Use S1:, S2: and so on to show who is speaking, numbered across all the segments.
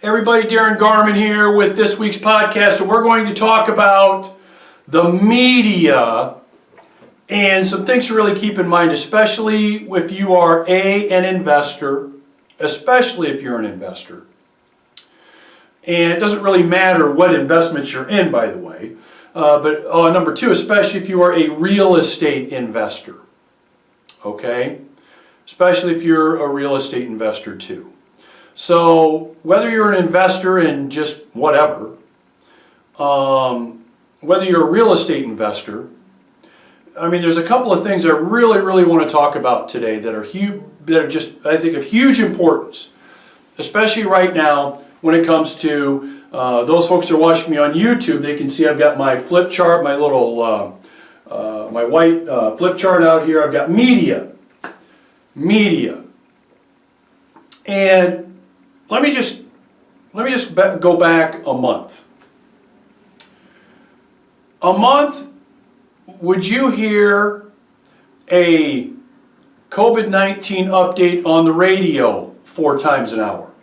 S1: Everybody, Darin Garman here with this week's podcast, and we're going to talk about the media and some things to really keep in mind, especially if you are an investor, especially if you're an investor. And it doesn't really matter what investments you're in, by the way, but number two, especially if you are a real estate investor, okay? Especially if you're a real estate investor too. So whether you're an investor in just whatever, whether you're a real estate investor, I mean, there's a couple of things I really want to talk about today that are just, I think, of huge importance, especially right now when it comes to those folks that are watching me on YouTube. They can see I've got my flip chart, my little, my white flip chart out here. I've got media. And let me just go back a month. Would you hear a COVID-19 update on the radio 4 times an hour?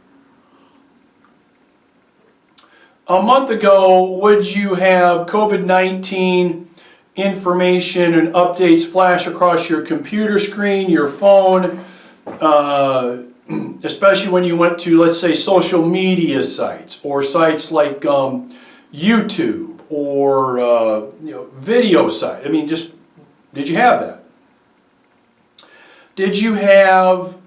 S1: A month ago, would you have COVID-19 information and updates flash across your computer screen, your phone, especially when you went to, let's say, social media sites or sites like YouTube or video sites? I mean, just did you have that? Did you have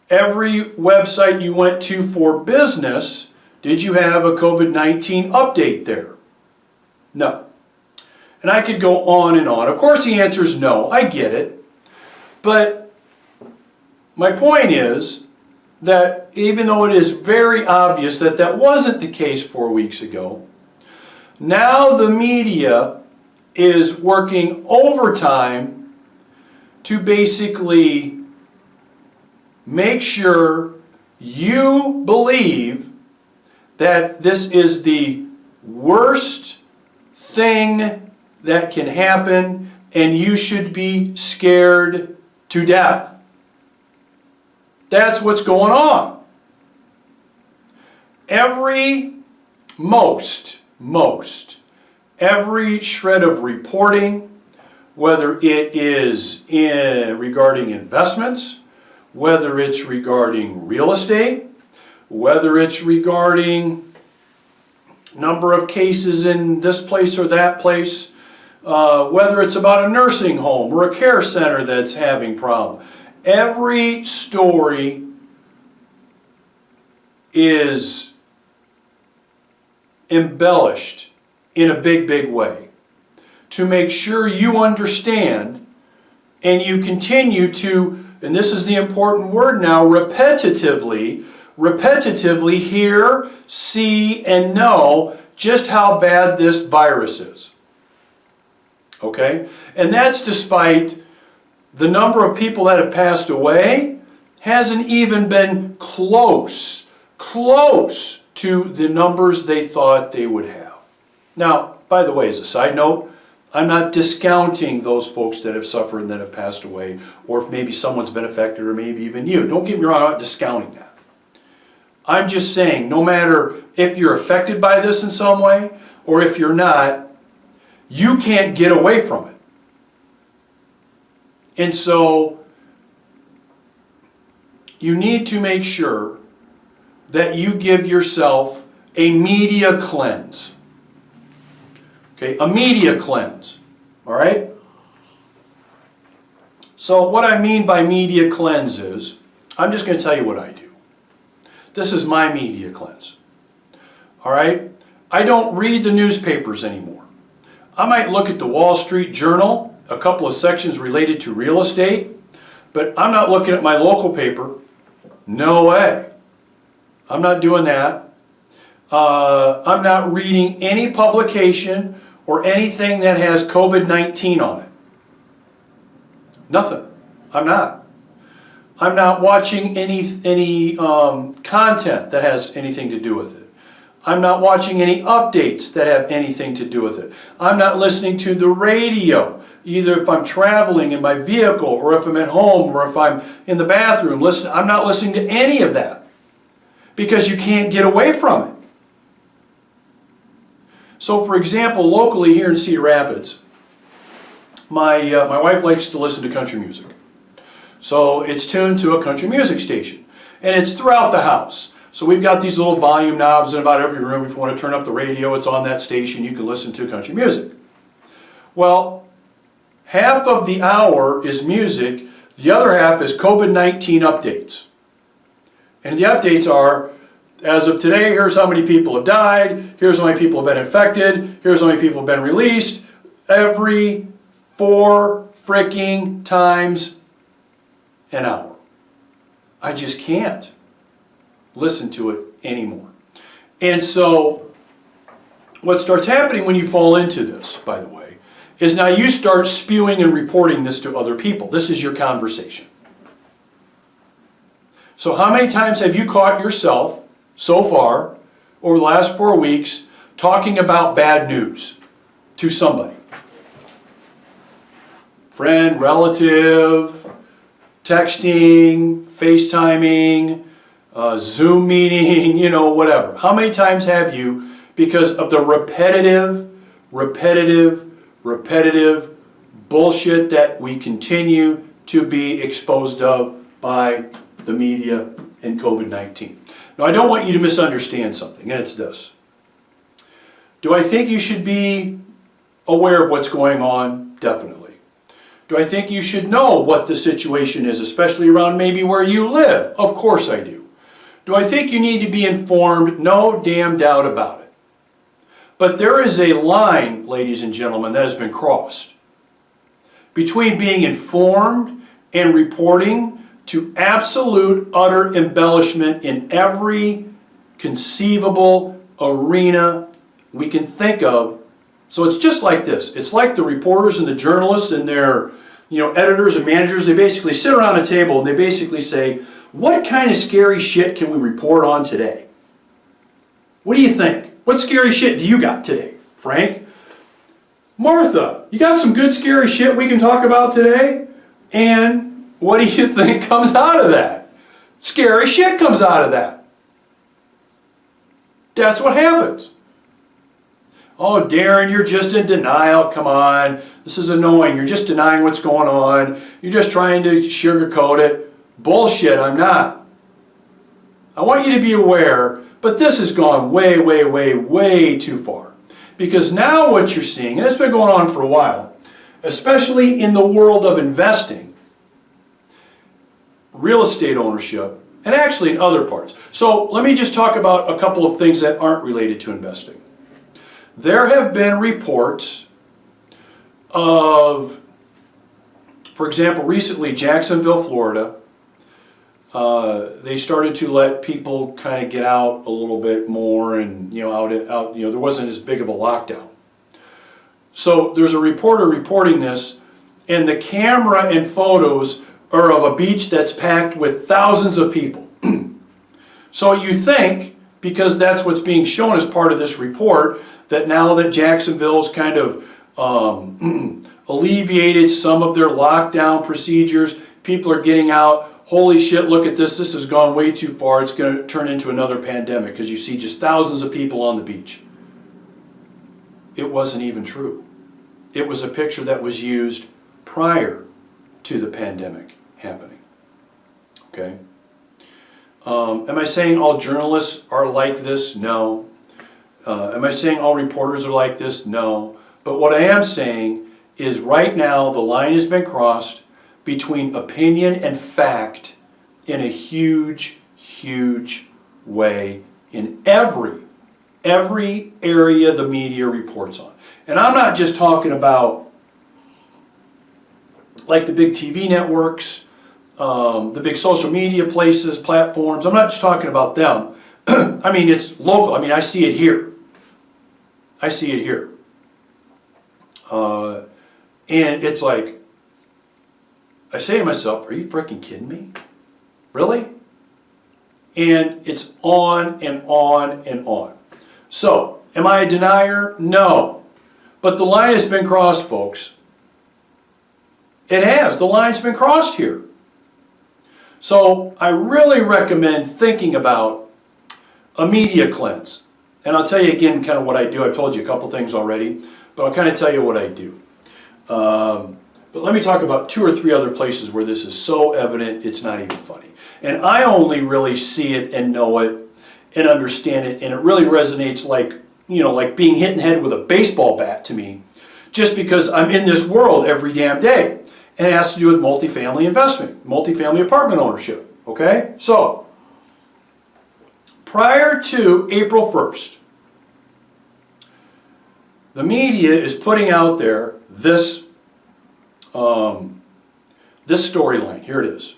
S1: every website you went to for business? Did you have a COVID-19 update there? No. And I could go on and on. Of course, the answer is no. I get it. But my point is that even though it is very obvious that that wasn't the case 4 weeks ago, now the media is working overtime to basically make sure you believe that this is the worst thing that can happen and you should be scared to death. That's what's going on. Every shred of reporting, whether it is regarding investments, whether it's regarding real estate, whether it's regarding number of cases in this place or that place, whether it's about a nursing home or a care center that's having problems. Every story is embellished in a big way to make sure you understand and you continue to, and this is the important word now, repetitively hear, see, and know just how bad this virus is. Okay? And that's despite the number of people that have passed away hasn't even been close to the numbers they thought they would have. Now, by the way, as a side note, I'm not discounting those folks that have suffered and that have passed away, or if maybe someone's been affected, or maybe even you. Don't get me wrong, I'm not discounting that. I'm just saying, no matter if you're affected by this in some way, or if you're not, you can't get away from it. And so, you need to make sure that you give yourself a media cleanse. Okay, a media cleanse. All right? So what I mean by media cleanse is, I'm just going to tell you what I do. This is my media cleanse. All right? I don't read the newspapers anymore. I might look at the Wall Street Journal, a couple of sections related to real estate, but I'm not looking at my local paper. No way. I'm not doing that. I'm not reading any publication or anything that has COVID-19 on it. Nothing. I'm not. I'm not watching any content that has anything to do with it. I'm not watching any updates that have anything to do with it. I'm not listening to the radio, either if I'm traveling in my vehicle or if I'm at home or if I'm in the bathroom. I'm not listening to any of that. because you can't get away from it. So for example, locally here in Cedar Rapids, my wife likes to listen to country music. So it's tuned to a country music station, and it's throughout the house. So we've got these little volume knobs in about every room. If you want to turn up the radio, it's on that station. You can listen to country music. Well, half of the hour is music. The other half is COVID-19 updates. And the updates are, as of today, here's how many people have died, here's how many people have been infected, here's how many people have been released, every 4 freaking times an hour. I just can't listen to it anymore. And so, what starts happening when you fall into this, by the way, is now you start spewing and reporting this to other people. This is your conversation. So how many times have you caught yourself so far over the last 4 weeks talking about bad news to somebody? Friend, relative, texting, FaceTiming, Zoom meeting, you know, whatever. How many times have you, because of the repetitive bullshit that we continue to be exposed of by the media and COVID-19. Now, I don't want you to misunderstand something, and it's this. Do I think you should be aware of what's going on? Definitely. Do I think you should know what the situation is, especially around maybe where you live? Of course I do. Do I think you need to be informed? No damn doubt about it. But there is a line, ladies and gentlemen, that has been crossed between being informed and reporting to absolute, utter embellishment in every conceivable arena we can think of. So it's just like this. It's like the reporters and the journalists and their, editors and managers. They basically sit around a table and they basically say, what kind of scary shit can we report on today? What do you think? What scary shit do you got today, Frank? Martha, you got some good scary shit we can talk about today? And what do you think comes out of that? Scary shit comes out of that. That's what happens. Oh, Darin, you're just in denial. Come on. This is annoying. You're just denying what's going on. You're just trying to sugarcoat it. Bullshit, I'm not. I want you to be aware, but this has gone way, way, way, way too far. Because now what you're seeing, and it's been going on for a while, especially in the world of investing, real estate ownership, and actually in other parts. So let me just talk about a couple of things that aren't related to investing. There have been reports of, for example, recently Jacksonville, Florida, they started to let people kind of get out a little bit more, and there wasn't as big of a lockdown. So there's a reporter reporting this, and the camera and photos are of a beach that's packed with thousands of people. So you think, because that's what's being shown as part of this report, that now that Jacksonville's kind of alleviated some of their lockdown procedures, people are getting out. Holy shit, look at this. This has gone way too far. It's going to turn into another pandemic because you see just thousands of people on the beach. It wasn't even true. It was a picture that was used prior to the pandemic happening. Okay? Am I saying all journalists are like this? No. Am I saying all reporters are like this? No. But what I am saying is right now the line has been crossed between opinion and fact in a huge, huge way in every area the media reports on. And I'm not just talking about like the big TV networks, the big social media places, platforms. I'm not just talking about them. I mean, it's local. I mean, I see it here. I see it here. And it's like, I say to myself, are you freaking kidding me? Really? And it's on and on and on. So, am I a denier? No. But the line has been crossed, folks. It has. The line's been crossed here. So, I really recommend thinking about a media cleanse. And I'll tell you again kind of what I do. I've told you a couple things already, but I'll kind of tell you what I do. But let me talk about 2 or 3 other places where this is so evident it's not even funny. And I only really see it and know it and understand it, and it really resonates like, you know, like being hit in the head with a baseball bat to me, just because I'm in this world every damn day. And it has to do with multifamily investment, multifamily apartment ownership, okay? So, prior to April 1st, the media is putting out there this storyline. Here it is.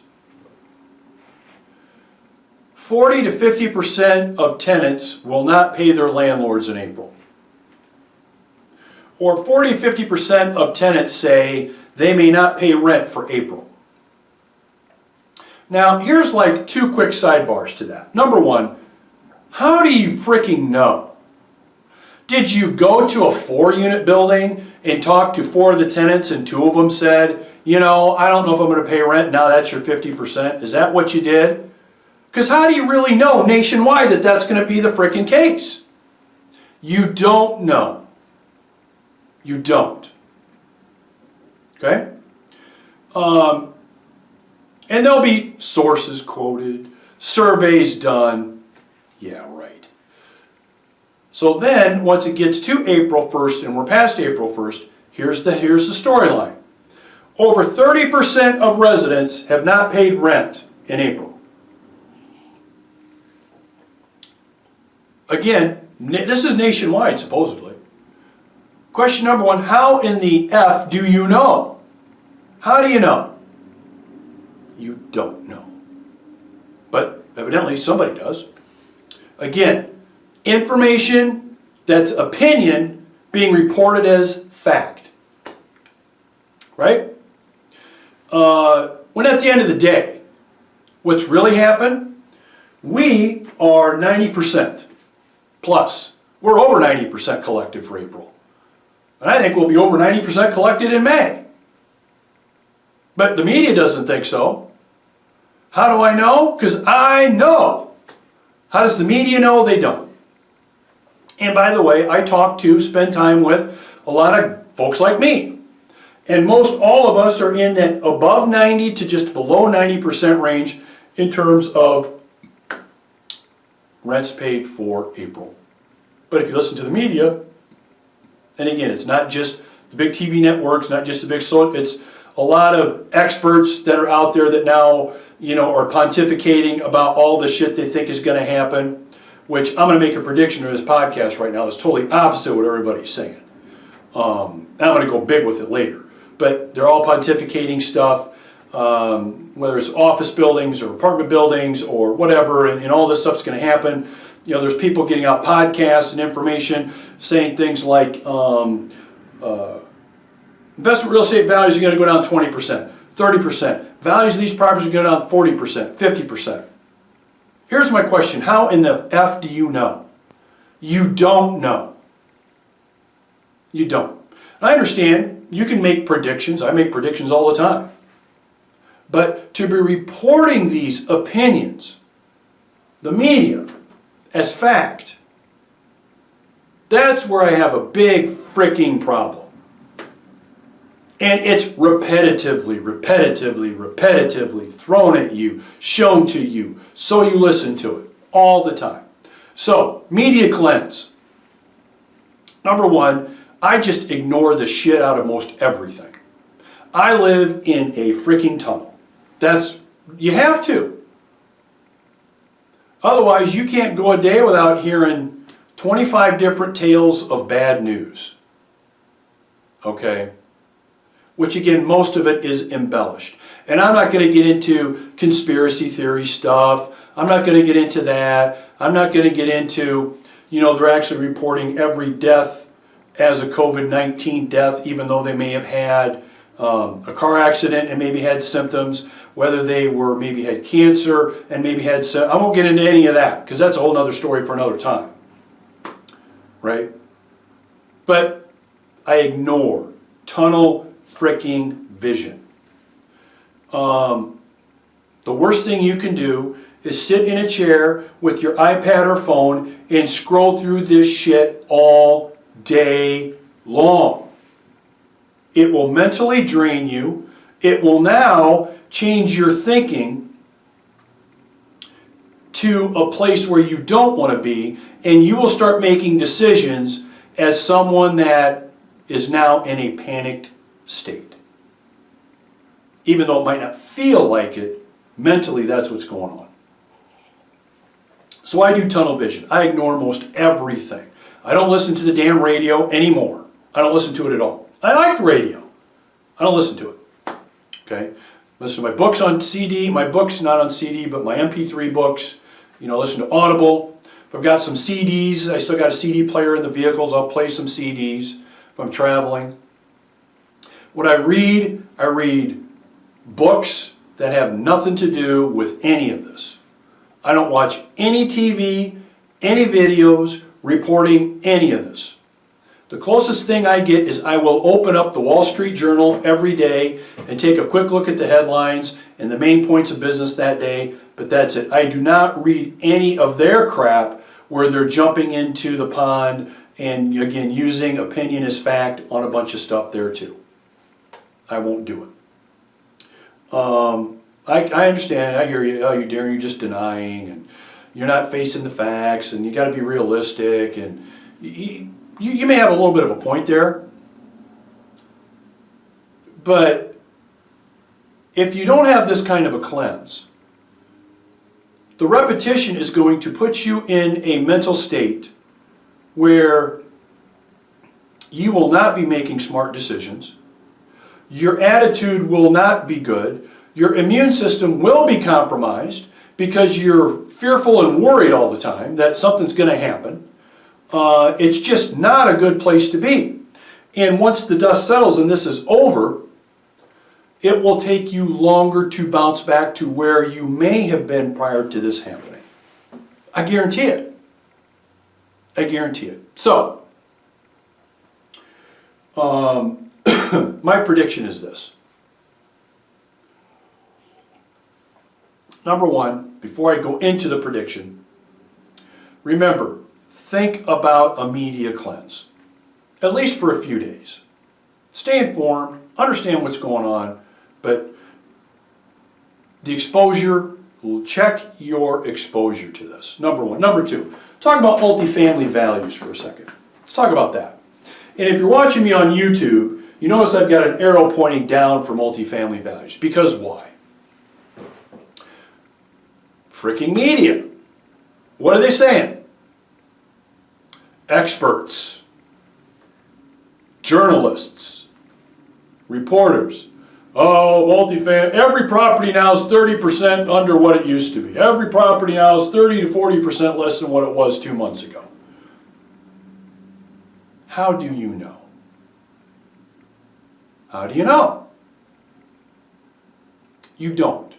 S1: 40 to 50% of tenants will not pay their landlords in April. Or 40 to 50% of tenants say they may not pay rent for April. Now, here's like 2 quick sidebars to that. Number 1, how do you freaking know? Did you go to a 4-unit building and talk to 4 of the tenants and 2 of them said, you know, I don't know if I'm going to pay rent, now that's your 50%? Is that what you did? Because how do you really know nationwide that that's going to be the freaking case? You don't know. You don't. Okay? And there'll be sources quoted, surveys done. Yeah, right. So then, once it gets to April 1st, and we're past April 1st, here's the storyline. Over 30% of residents have not paid rent in April. Again, this is nationwide, supposedly. Question number 1, how in the F do you know? How do you know? You don't know. But evidently somebody does. Again, information that's opinion being reported as fact. Right? When at the end of the day, what's really happened? We are 90% plus. We're over 90% collected for April. And I think we'll be over 90% collected in May. But the media doesn't think so. How do I know? Because I know. How does the media know? They don't. And by the way, I spend time with a lot of folks like me. And most all of us are in that above 90 to just below 90% range in terms of rents paid for April. But if you listen to the media, and again, it's not just the big TV networks, not just the big, it's a lot of experts that are out there that now, you know, are pontificating about all the shit they think is going to happen, which I'm going to make a prediction in this podcast right now that's totally opposite of what everybody's saying. I'm going to go big with it later. But they're all pontificating stuff, whether it's office buildings or apartment buildings or whatever, and all this stuff's going to happen. You know, there's people getting out podcasts and information saying things like investment real estate values are going to go down 20%, 30%. Values of these properties are going to go down 40%, 50%. Here's my question. How in the F do you know? You don't know. You don't. I understand you can make predictions. I make predictions all the time. But to be reporting these opinions, the media, as fact, that's where I have a big freaking problem. And it's repetitively thrown at you, shown to you, so you listen to it all the time. So, media cleanse. Number 1, I just ignore the shit out of most everything. I live in a freaking tunnel. You have to. Otherwise, you can't go a day without hearing 25 different tales of bad news. Okay? Which again, most of it is embellished. And I'm not going to get into conspiracy theory stuff. I'm not going to get into that. I'm not going to get into, you know, they're actually reporting every death as a COVID-19 death, even though they may have had a car accident and maybe had symptoms, whether they were maybe had cancer and maybe had, I won't get into any of that because that's a whole other story for another time. Right? But I ignore tunnel freaking vision. The worst thing you can do is sit in a chair with your iPad or phone and scroll through this shit all day long. It will mentally drain you. It will now change your thinking to a place where you don't want to be, and you will start making decisions as someone that is now in a panicked state. Even though it might not feel like it, mentally that's what's going on. So I do tunnel vision. I ignore most everything. I don't listen to the damn radio anymore. I don't listen to it at all. I like the radio. I don't listen to it. Okay? Listen to my books on CD. My books not on CD, but my MP3 books. You know, listen to Audible. If I've got some CDs, I still got a CD player in the vehicles, I'll play some CDs if I'm traveling. What I read books that have nothing to do with any of this. I don't watch any TV, any videos reporting any of this. The closest thing I get is I will open up the Wall Street Journal every day and take a quick look at the headlines and the main points of business that day, but that's it. I do not read any of their crap where they're jumping into the pond and, again, using opinion as fact on a bunch of stuff there too. I won't do it. I understand, I hear you, oh, Darin, you're just denying, and you're not facing the facts, and you got to be realistic, and you may have a little bit of a point there, but if you don't have this kind of a cleanse, the repetition is going to put you in a mental state where you will not be making smart decisions, your attitude will not be good, your immune system will be compromised because you're fearful and worried all the time that something's going to happen. It's just not a good place to be. And once the dust settles and this is over, it will take you longer to bounce back to where you may have been prior to this happening. I guarantee it. I guarantee it. So, my prediction is this. Number one, before I go into the prediction, remember, think about a media cleanse, at least for a few days. Stay informed, understand what's going on, but the exposure, check your exposure to this. Number one. Number two, talk about multifamily values for a second. Let's talk about that. And if you're watching me on YouTube, you notice I've got an arrow pointing down for multifamily values. Because why? Freaking media. What are they saying? Experts, journalists, reporters. Oh, multifamily, every property now is 30% under what it used to be. Every property now is 30 to 40% less than what it was 2 months ago. How do you know? How do you know? You don't.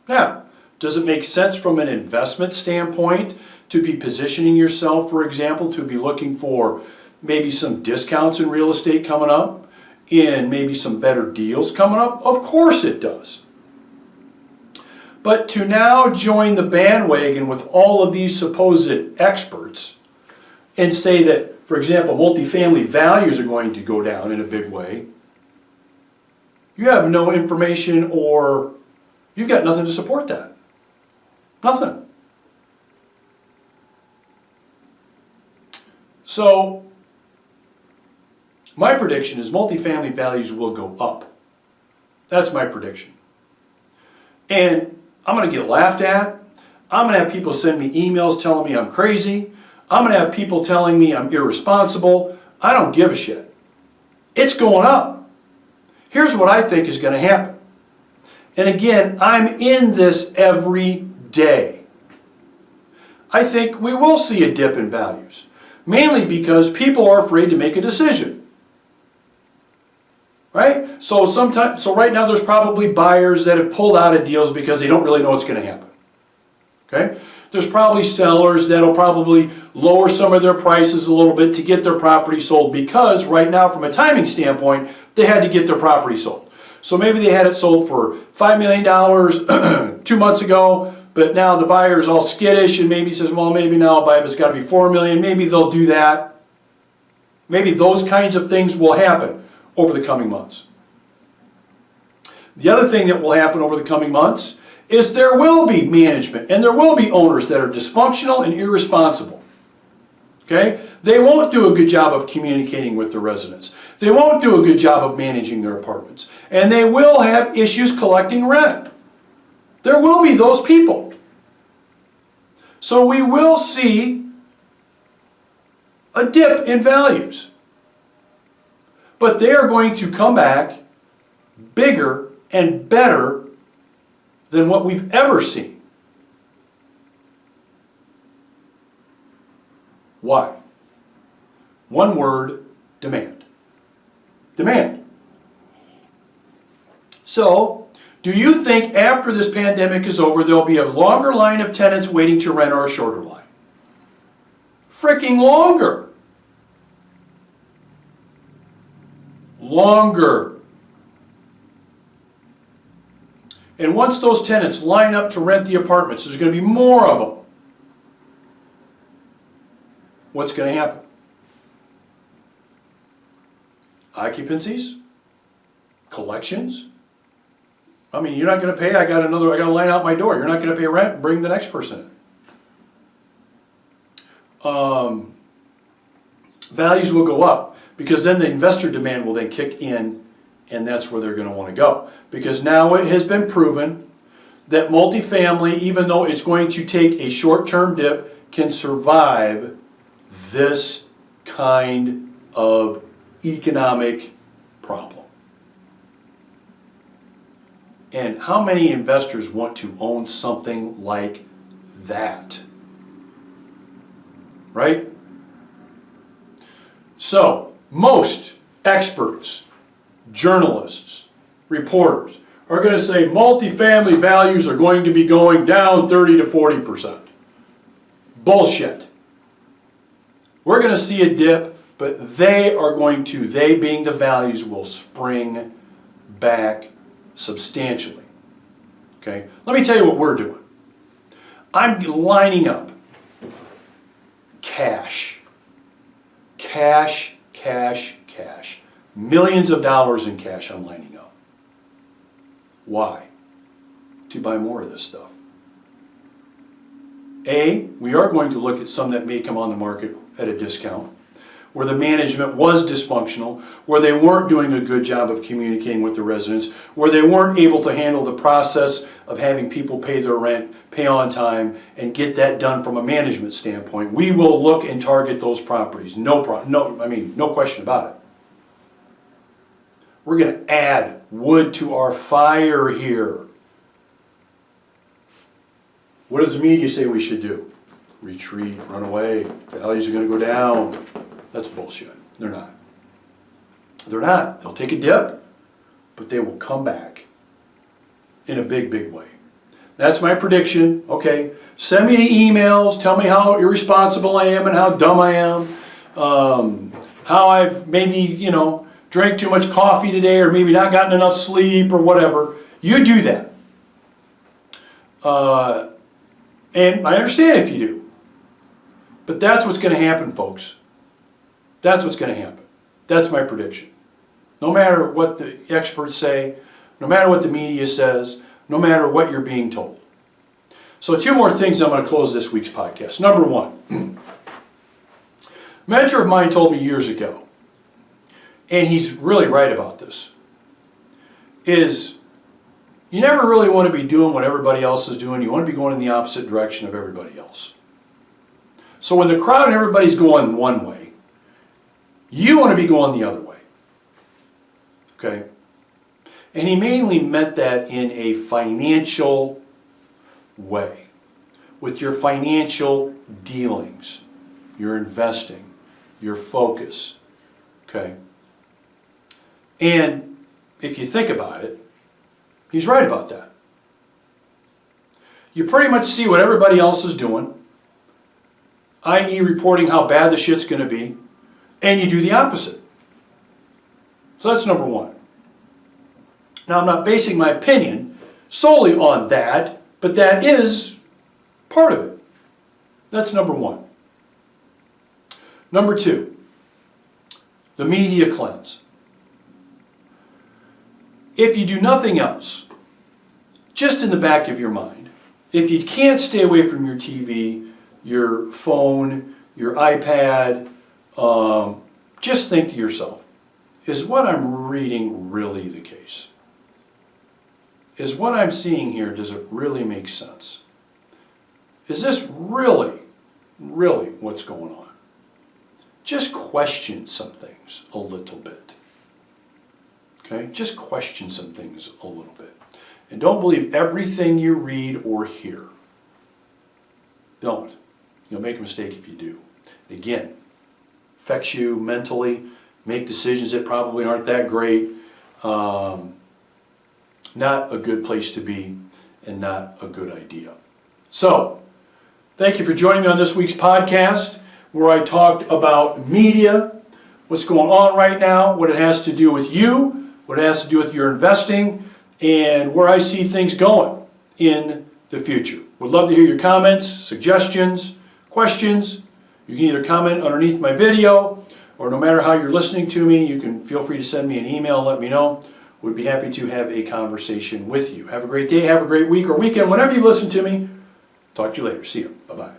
S1: Now, does it make sense from an investment standpoint to be positioning yourself, for example, to be looking for maybe some discounts in real estate coming up and maybe some better deals coming up? Of course it does. But to now join the bandwagon with all of these supposed experts and say that, for example, multifamily values are going to go down in a big way, you have no information or you've got nothing to support that. Nothing. So, my prediction is multifamily values will go up. That's my prediction. And I'm going to get laughed at. I'm going to have people send me emails telling me I'm crazy. I'm going to have people telling me I'm irresponsible. I don't give a shit. It's going up. Here's what I think is going to happen. And again, I'm in this every day. I think we will see a dip in values, mainly because people are afraid to make a decision. Right? So right now there's probably buyers that have pulled out of deals because they don't really know what's going to happen. Okay? There's probably sellers that'll probably lower some of their prices a little bit to get their property sold because right now from a timing standpoint they had to get their property sold. So maybe they had it sold for $5 million 2 months ago. but now the buyer is all skittish and maybe says, well, maybe now I'll buy it, but it's got to be $4 million. Maybe they'll do that. Maybe those kinds of things will happen over the coming months. The other thing that will happen over the coming months is there will be management and there will be owners that are dysfunctional and irresponsible. Okay? They won't do a good job of communicating with the residents. They won't do a good job of managing their apartments. And they will have issues collecting rent. There will be those people. So we will see a dip in values. But they are going to come back bigger and better than what we've ever seen. Why? One word, demand. Demand. So, do you think after this pandemic is over, there'll be a longer line of tenants waiting to rent or a shorter line? Freaking longer. Longer. And once those tenants line up to rent the apartments, there's going to be more of them. What's going to happen? Occupancies? Collections? I mean, you're not going to pay, I got to line out my door. You're not going to pay rent, bring the next person in. Values will go up because then the investor demand will then kick in, and that's where they're going to want to go. Because now it has been proven that multifamily, even though it's going to take a short-term dip, can survive this kind of economic problem. And how many investors want to own something like that? Right? So, most experts, journalists, reporters are going to say multifamily values are going to be going down 30 to 40%. Bullshit. We're going to see a dip, but they being the values, will spring back substantially. Okay? Let me tell you what we're doing. I'm lining up cash. Cash, cash, cash. Millions of dollars in cash I'm lining up. Why? To buy more of this stuff. We are going to look at some that may come on the market at a discount, where the management was dysfunctional, where they weren't doing a good job of communicating with the residents, where they weren't able to handle the process of having people pay their rent, pay on time, and get that done from a management standpoint. We will look and target those properties. No question about it. We're going to add wood to our fire here. What does the media say we should do? Retreat, run away, values are going to go down. That's bullshit. They're not. They're not. They'll take a dip, but they will come back in a big, big way. That's my prediction. Okay, send me emails, tell me how irresponsible I am and how dumb I am, how I've maybe, drank too much coffee today or maybe not gotten enough sleep or whatever. You do that. And I understand if you do. But that's what's going to happen, folks. That's what's going to happen. That's my prediction. No matter what the experts say, no matter what the media says, no matter what you're being told. So 2 more things I'm going to close this week's podcast. Number 1. A mentor of mine told me years ago, and he's really right about this, is you never really want to be doing what everybody else is doing. You want to be going in the opposite direction of everybody else. So when the crowd and everybody's going one way, you want to be going the other way. Okay? And he mainly meant that in a financial way. With your financial dealings, your investing, your focus. Okay? And if you think about it, he's right about that. You pretty much see what everybody else is doing, i.e. reporting how bad the shit's going to be, and you do the opposite. So that's number 1. Now, I'm not basing my opinion solely on that, but that is Part of it. That's number one. Number two, the media cleanse. If you do nothing else, just in the back of your mind, if you can't stay away from your TV, your phone, your iPad, just think to yourself, is what I'm reading really the case? Is what I'm seeing here, does it really make sense? Is this really what's going on? Just question some things a little bit. Okay? Just question some things a little bit. And don't believe everything you read or hear. Don't. You'll make a mistake if you do. Again, affects you mentally, make decisions that probably aren't that great. Not a good place to be and not a good idea. So, thank you for joining me on this week's podcast where I talked about media, what's going on right now, what it has to do with you, what it has to do with your investing, and where I see things going in the future. Would love to hear your comments, suggestions, questions. You can either comment underneath my video, or no matter how you're listening to me, you can feel free to send me an email and let me know. Would be happy to have a conversation with you. Have a great day, have a great week or weekend, whenever you listen to me. Talk to you later. See you. Bye-bye.